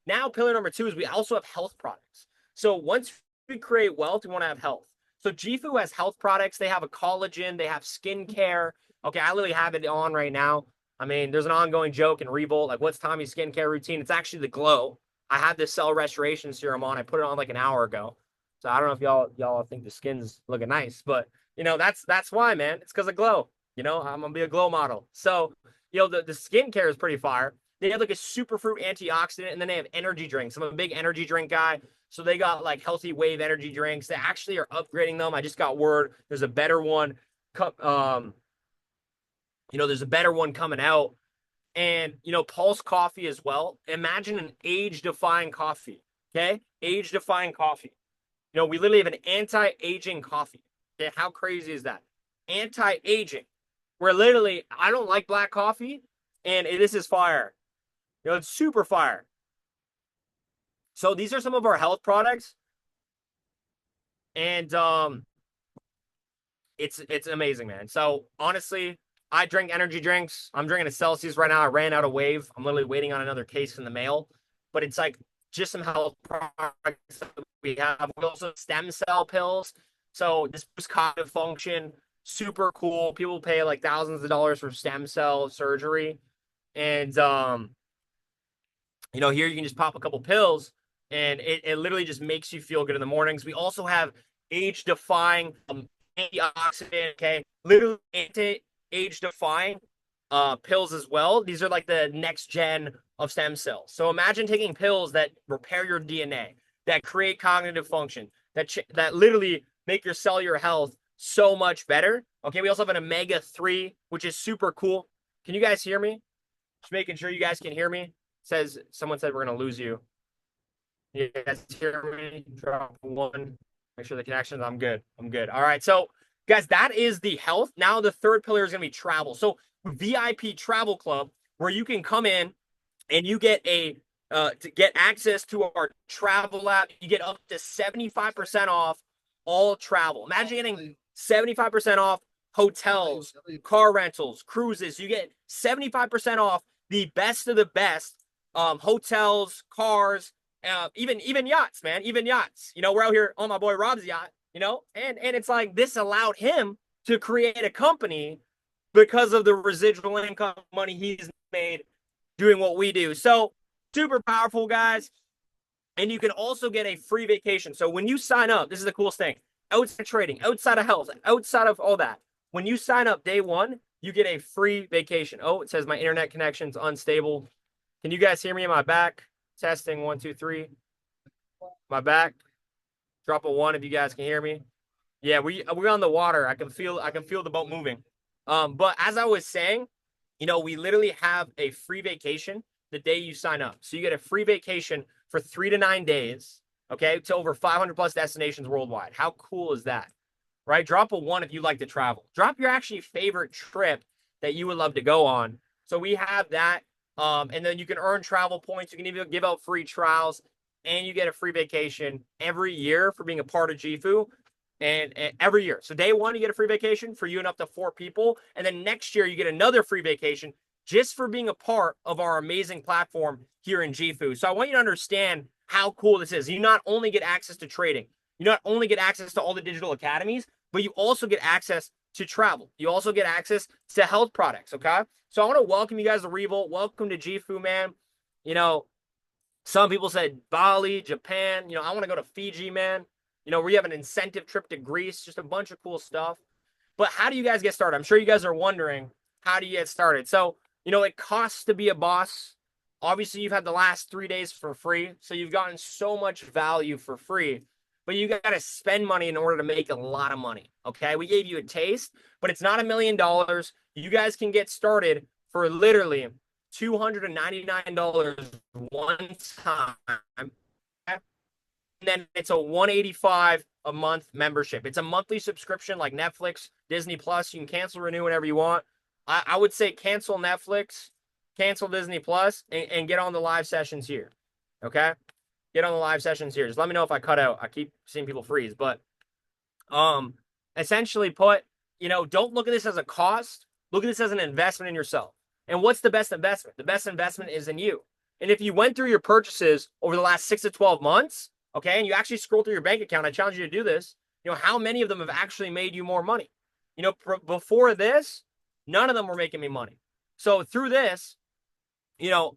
Now, pillar number two is we also have health products. So once we create wealth, we want to have health. So Jifu has health products. They have a collagen. They have skincare. Okay, I literally have it on right now. I mean, there's an ongoing joke in Revolt, like, what's Tommy's skincare routine? It's actually the glow. I have this cell restoration serum on. I put it on like an hour ago. So I don't know if y'all think the skin's looking nice, but that's why, man. It's because of glow. I'm gonna be a glow model. So the skincare is pretty fire. They have like a superfruit antioxidant, and then they have energy drinks. I'm a big energy drink guy. So they got like healthy wave energy drinks. They actually are upgrading them. I just got word there's a better one. There's a better one coming out. And Pulse coffee as well. Imagine an age-defying coffee. Okay? Age-defying coffee. We literally have an anti-aging coffee. Okay, how crazy is that? Anti-aging. Where literally, I don't like black coffee, and this is fire. It's super fire. So these are some of our health products, and it's amazing, man. So honestly, I drink energy drinks. I'm drinking a Celsius right now. I ran out of wave. I'm literally waiting on another case in the mail, but it's like just some health products that we have. We also have stem cell pills. So this boosts cognitive function. Super cool. People pay like thousands of dollars for stem cell surgery, and here you can just pop a couple pills, and it literally just makes you feel good in the mornings. We also have age-defying antioxidant, okay, literally anti-age-defying pills as well. These are like the next gen of stem cells. So imagine taking pills that repair your DNA, that create cognitive function, that literally make your cellular health so much better. Okay, we also have an omega-3, which is super cool. Can you guys hear me? Just making sure you guys can hear me. Someone said we're gonna lose you. You guys hear me? Drop one. Make sure the connections. I'm good. All right. So, guys, that is the health. Now the third pillar is gonna be travel. So VIP Travel Club, where you can come in and you get to get access to our travel app. You get up to 75% off all travel. Imagine getting 75% off hotels, car rentals, cruises. You get 75% off the best of the best hotels, cars, even yachts, man, even yachts. We're out here on my boy Rob's yacht, and it's like this allowed him to create a company because of the residual income money he's made doing what we do. So super powerful, guys. And you can also get a free vacation. So when you sign up, this is the coolest thing. Outside of trading, outside of health, outside of all that, when you sign up day one, you get a free vacation. Oh, it says my internet connection's unstable. Can you guys hear me in my back? Testing 1, 2, 3. My back. Drop a one if you guys can hear me. Yeah, we're on the water. I can feel the boat moving. But as I was saying, we literally have a free vacation the day you sign up. So you get a free vacation for 3 to 9 days, okay, to over 500 plus destinations worldwide. How cool is that? Right? Drop a one if you like to travel. Drop your actually favorite trip that you would love to go on. So we have that. And then you can earn travel points. You can even give out free trials, and you get a free vacation every year for being a part of Jifu. And every year. So day one, you get a free vacation for you and up to 4 people. And then next year, you get another free vacation just for being a part of our amazing platform here in Jifu. So I want you to understand how cool this is. You not only get access to trading, you not only get access to all the digital academies, but you also get access to travel. You also get access to health products, okay? So I want to welcome you guys to Revolt. Welcome to Jifu, man. Some people said Bali, Japan. I want to go to Fiji, man. We have an incentive trip to Greece, just a bunch of cool stuff. But how do you guys get started? I'm sure you guys are wondering, how do you get started? So, it costs to be a boss. Obviously, you've had the last 3 days for free. So you've gotten so much value for free. But you got to spend money in order to make a lot of money. Okay. We gave you a taste, but it's not $1,000,000. You guys can get started for literally $299 one time. then it's a 185 a month membership. It's a monthly subscription like Netflix, Disney Plus. You can cancel, renew whenever you want. I would say cancel Netflix, cancel Disney Plus, and get on the live sessions here. Okay? Get on the live sessions here. Just let me know if I cut out. I keep seeing people freeze, but um essentially put, don't look at this as a cost. Look at this as an investment in yourself. And what's the best investment? The best investment is in you. And if you went through your purchases over the last 6 to 12 months, okay, and you actually scroll through your bank account, I challenge you to do this. How many of them have actually made you more money? Before this, none of them were making me money. So through this,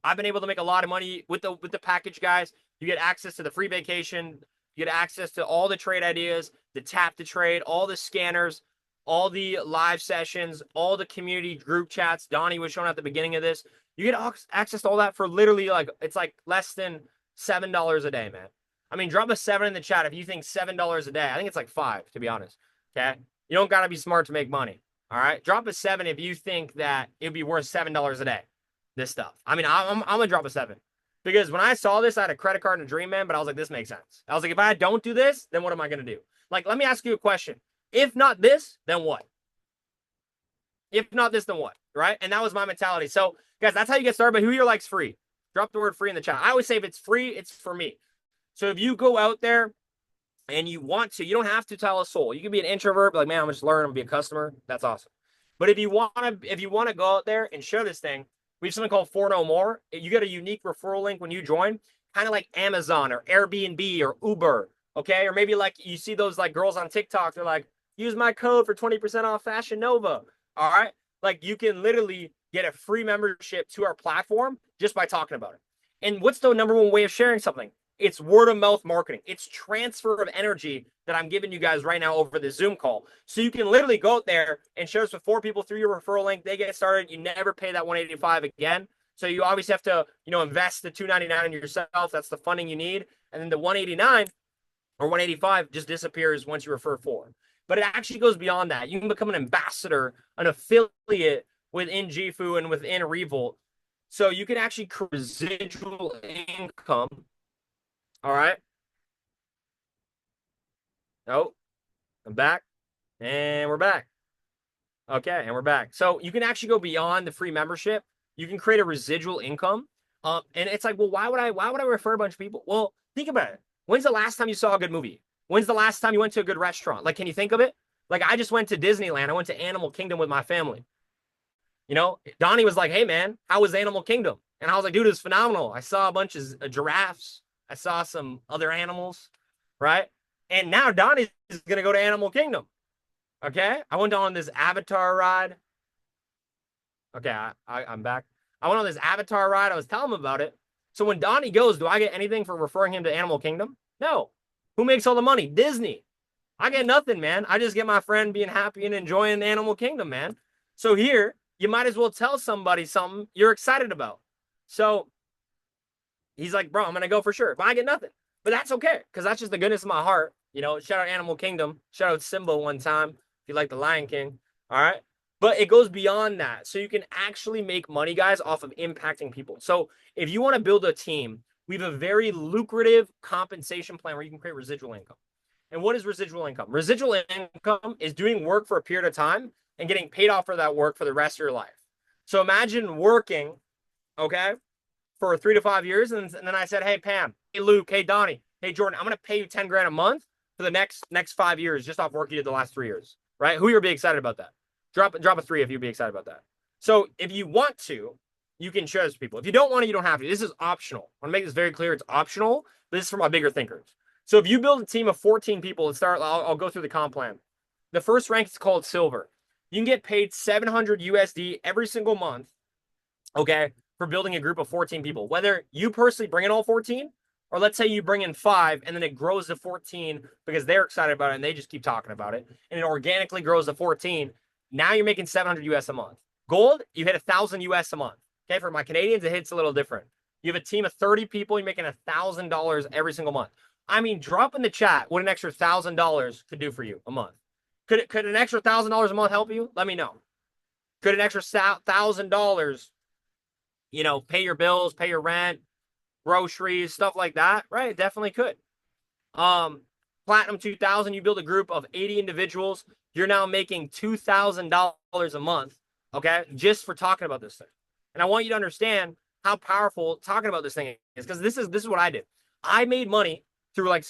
I've been able to make a lot of money with the package, guys. You get access to the free vacation, you get access to all the trade ideas, the tap to trade, all the scanners, all the live sessions, all the community group chats. Donnie was showing at the beginning of this. You get access to all that for literally it's like less than $7 a day, man. I mean, drop a 7 in the chat if you think $7 a day. I think it's like 5, to be honest. Okay. You don't got to be smart to make money. All right. Drop a 7 if you think that it'd be worth $7 a day. This stuff. I mean, I'm gonna drop a 7 because when I saw this, I had a credit card and a dream, man. But I was like, this makes sense. I was like, if I don't do this, then what am I gonna do? Like, let me ask you a question. If not this, then what? If not this, then what? Right? And that was my mentality. So, guys, that's how you get started. But who here likes free? Drop the word free in the chat. I always say if it's free, it's for me. So if you go out there and you want to, you don't have to tell a soul. You can be an introvert, but like, man, I'm just learning, I'm gonna be a customer. That's awesome. But if you wanna go out there and share this thing, we have something called For No More. You get a unique referral link when you join, kind of like Amazon or Airbnb or Uber, okay? Or maybe like you see those like girls on TikTok, they're like, use my code for 20% off Fashion Nova. All right? Like you can literally get a free membership to our platform just by talking about it. And what's the number one way of sharing something? It's word of mouth marketing. It's transfer of energy that I'm giving you guys right now over the Zoom call. So you can literally go out there and share this with 4 people through your referral link. They get started. You never pay that 185 again. So you obviously have to, invest the 299 in yourself. That's the funding you need. And then the 189 or 185 just disappears once you refer 4. But it actually goes beyond that. You can become an ambassador, an affiliate within Jifu and within Revolt. So you can actually create residual income. All right. Oh, I'm back. And we're back. Okay, and we're back. So you can actually go beyond the free membership. You can create a residual income. And it's like, well, why would I refer a bunch of people? Well, think about it. When's the last time you saw a good movie? When's the last time you went to a good restaurant? Like, can you think of it? Like, I just went to Disneyland. I went to Animal Kingdom with my family. Donnie was like, hey, man, how was Animal Kingdom? And I was like, dude, it was phenomenal. I saw a bunch of giraffes. I saw some other animals, right? And now Donnie's going to go to Animal Kingdom. Okay? I went on this Avatar ride. Okay, I'm back. I went on this Avatar ride. I was telling him about it. So when Donnie goes, do I get anything for referring him to Animal Kingdom? No. Who makes all the money? Disney. I get nothing, man. I just get my friend being happy and enjoying Animal Kingdom, man. So here, you might as well tell somebody something you're excited about. So he's like, bro, I'm going to go for sure. But I get nothing. But that's okay, because that's just the goodness of my heart. Shout out Animal Kingdom. Shout out Simba one time, if you like the Lion King. All right. But it goes beyond that. So you can actually make money, guys, off of impacting people. So if you want to build a team, we have a very lucrative compensation plan where you can create residual income. And what is residual income? Residual income is doing work for a period of time and getting paid off for that work for the rest of your life. So imagine working, okay, for 3 to 5 years. And then I said, hey, Pam, hey, Luke, hey, Donnie, hey, Jordan, I'm going to pay you 10 grand a month for the next 5 years just off work you did the last 3 years, right? Who you'll be excited about that? Drop a 3 if you'd be excited about that. So if you want to, you can share this with people. If you don't want to, you don't have to. This is optional. I want to make this very clear. It's optional, but this is for my bigger thinkers. So if you build a team of 14 people, I'll go through the comp plan. The first rank is called silver. You can get paid 700 USD every single month, okay, for building a group of 14 people. Whether you personally bring in all 14, or let's say you bring in 5 and then it grows to 14 because they're excited about it and they just keep talking about it, and it organically grows to 14. Now you're making 700 US a month. Gold, you hit 1,000 US a month. Okay, for my Canadians, it hits a little different. You have a team of 30 people, you're making $1,000 every single month. I mean, drop in the chat what an extra $1,000 could do for you a month. Could an extra $1,000 a month help you? Let me know. Could an extra $1,000, pay your bills, pay your rent, groceries, stuff like that? Right? It definitely could. Um, Platinum 2000, you build a group of 80 individuals. You're now making $2,000 a month, okay, just for talking about this thing. And I want you to understand how powerful talking about this thing is, because this is what I did. I made money through I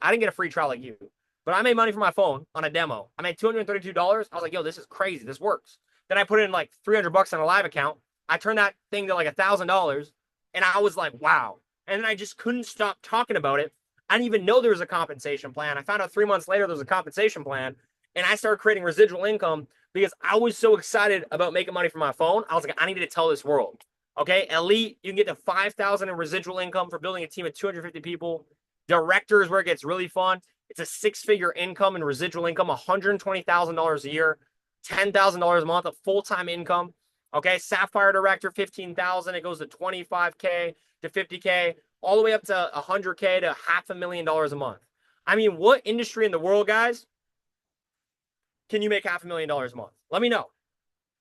didn't get a free trial like you, but I made money from my phone on a demo. I made $232. I was like, yo, this is crazy. This works. Then I put in like $300 on a live account. I turned that thing to like $1,000, and I was like, wow. And then I just couldn't stop talking about it. I didn't even know there was a compensation plan. I found out 3 months later there was a compensation plan, and I started creating residual income because I was so excited about making money from my phone. I was like, I need to tell this world. Okay, Elite, you can get to 5,000 in residual income for building a team of 250 people. Director is where it gets really fun. It's a six-figure income and residual income, $120,000 a year, $10,000 a month of full-time income. Okay, Sapphire Director, 15,000. It goes to 25K to 50K, all the way up to 100K to $500,000 a month. I mean, what industry in the world, guys, can you make $500,000 a month? Let me know.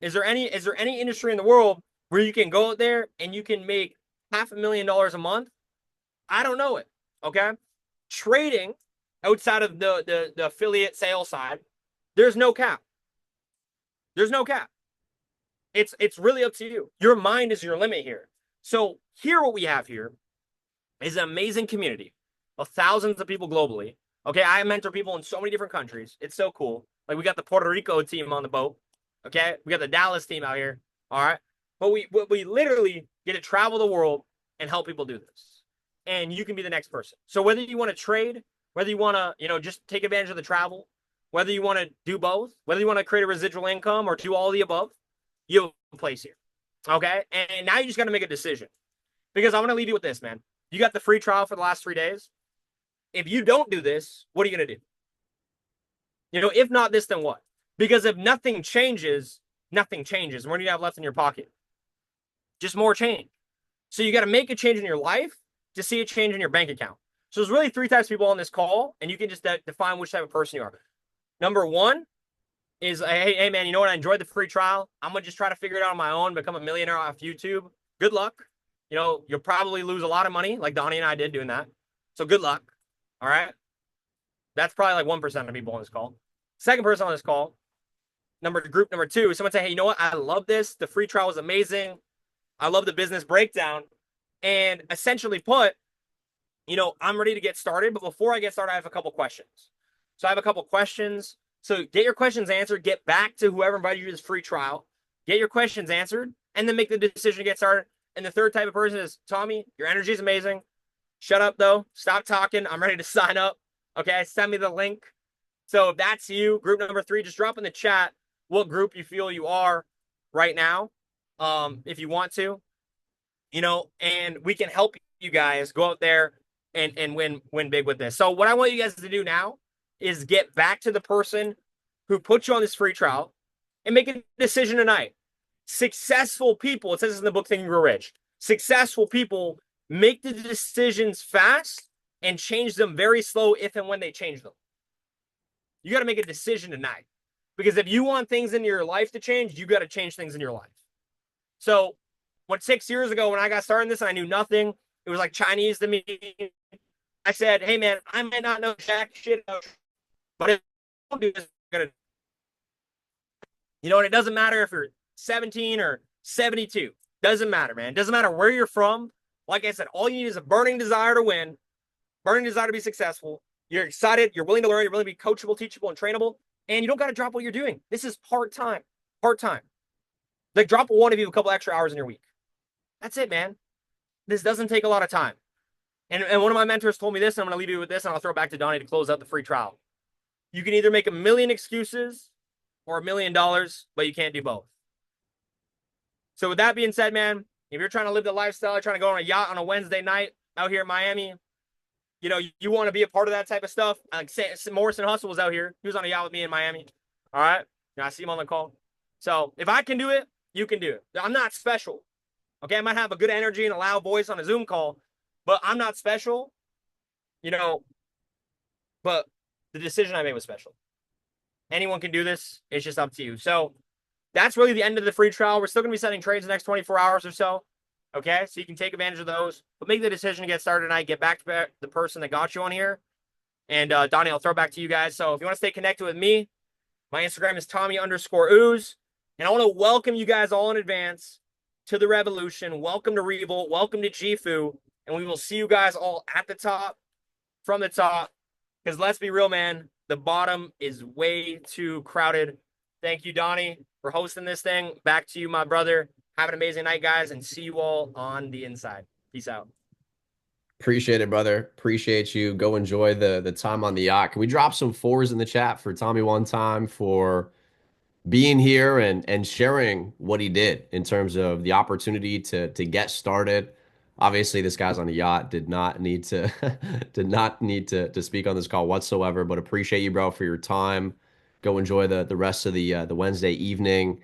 Is there any industry in the world where you can go out there and you can make $500,000 a month? I don't know it. Okay. Trading outside of the affiliate sales side, there's no cap. There's no cap. It's really up to you. Your mind is your limit here. So here, what we have here is an amazing community of thousands of people globally. Okay, I mentor people in so many different countries. It's so cool. Like, we got the Puerto Rico team on the boat. Okay, we got the Dallas team out here. All right, but we literally get to travel the world and help people do this. And you can be the next person. So whether you want to trade, whether you want to just take advantage of the travel, whether you want to do both, whether you want to create a residual income or do all the above, you have a place here. Okay, and now you just got to make a decision, because I want to leave you with this, man. You got the free trial for the last 3 days. If you don't do this, what are you going to do? If not this, then what? Because if nothing changes, nothing changes. What do you have left in your pocket? Just more change. So you got to make a change in your life to see a change in your bank account. So there's really 3 types of people on this call, and you can just define which type of person you are. Number one is, hey, man, you know what? I enjoyed the free trial. I'm going to just try to figure it out on my own, become a millionaire off YouTube. Good luck. You'll probably lose a lot of money, like Donnie and I did doing that. So good luck. All right. That's probably like 1% of people on this call. Second person on this call, group number two, is someone say, hey, you know what? I love this. The free trial was amazing. I love the business breakdown. And essentially put, I'm ready to get started. But before I get started, I have a couple questions. So I have a couple questions. So get your questions answered. Get back to whoever invited you to this free trial. Get your questions answered, and then make the decision to get started. And the third type of person is, Tommy, your energy is amazing. Shut up, though. Stop talking. I'm ready to sign up. Okay, send me the link. So if that's you, group number 3, just drop in the chat what group you feel you are right now, if you want to, and we can help you guys go out there and win big with this. So what I want you guys to do now is get back to the person who put you on this free trial and make a decision tonight. Successful people, it says this in the book, Think and Grow Rich. Successful people make the decisions fast and change them very slow if and when they change them. You got to make a decision tonight, because if you want things in your life to change, you got to change things in your life. So 6 years ago when I got started in this and I knew nothing, it was like Chinese to me. I said, hey, man, I might not know jack shit, but if I don't do this, I'm going to. And it doesn't matter if you're 17 or 72. Doesn't matter, man. Doesn't matter where you're from. Like I said, all you need is a burning desire to win, burning desire to be successful. You're excited. You're willing to learn. You're willing to be coachable, teachable, and trainable. And you don't got to drop what you're doing. This is part-time. Part-time. Like, drop one of you a couple extra hours in your week. That's it, man. This doesn't take a lot of time. And one of my mentors told me this, and I'm going to leave you with this, and I'll throw it back to Donnie to close out the free trial. You can either make a million excuses or $1 million, but you can't do both. So with that being said, man, if you're trying to live the lifestyle, you're trying to go on a yacht on a Wednesday night out here in Miami, you want to be a part of that type of stuff. Like Morrison Hustle was out here. He was on a yacht with me in Miami. All right. I see him on the call. So if I can do it, you can do it. I'm not special. Okay. I might have a good energy and a loud voice on a Zoom call, but I'm not special, but the decision I made was special. Anyone can do this. It's just up to you. So that's really the end of the free trial. We're still going to be setting trades the next 24 hours or so. Okay, so you can take advantage of those, but make the decision to get started tonight. Get back to the person that got you on here, And Donnie, I'll throw it back to you guys. So if you want to stay connected with me, my Instagram is Tommy_ooze. And I want to welcome you guys all in advance to the Revolution. Welcome to Revolt. Welcome to Jifu. And we will see you guys all at the top, from the top. Because let's be real, man, the bottom is way too crowded. Thank you, Donnie, for hosting this thing. Back to you, my brother. Have an amazing night, guys, and see you all on the inside. Peace out. Appreciate it, brother. Appreciate you. Go enjoy the time on the yacht. Can we drop some fours in the chat for Tommy one time for being here and sharing what he did in terms of the opportunity to get started. Obviously, this guy's on a yacht, did not need to did not need to speak on this call whatsoever, but appreciate you, bro, for your time. Go enjoy the rest of the Wednesday evening.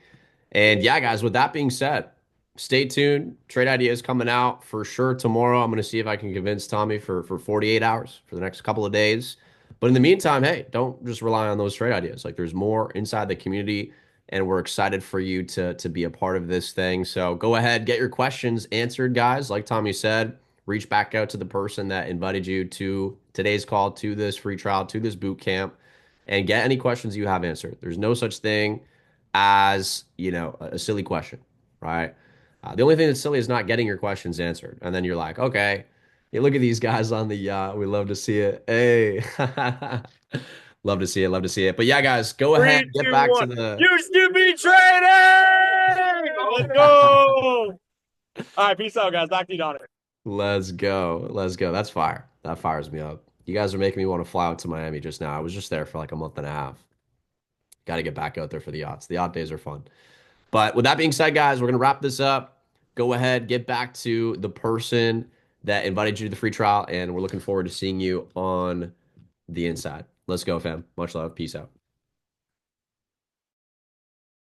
And yeah, guys, with that being said, stay tuned. Trade ideas coming out for sure tomorrow. I'm going to see if I can convince Tommy for 48 hours for the next couple of days. But in the meantime, hey, don't just rely on those trade ideas. Like there's more inside the community, and we're excited for you to be a part of this thing. So go ahead, get your questions answered, guys. Like Tommy said, reach back out to the person that invited you to today's call, to this free trial, to this boot camp, and get any questions you have answered. There's no such thing as, a silly question, right? The only thing that's silly is not getting your questions answered. And then you're like, okay, you look at these guys on the yacht. We love to see it. Hey, love to see it. Love to see it. But yeah, guys, go ahead, Three, get two, back to one. the. Used to be trading. Let's go. All right, peace out, guys. Back to you, Donnie. Let's go. Let's go. That's fire. That fires me up. You guys are making me want to fly out to Miami just now. I was just there for like a month and a half. Got to get back out there for the yachts. The yacht days are fun. But with that being said, guys, we're going to wrap this up. Go ahead, get back to the person that invited you to the free trial, and we're looking forward to seeing you on the inside. Let's go, fam. Much love. Peace out.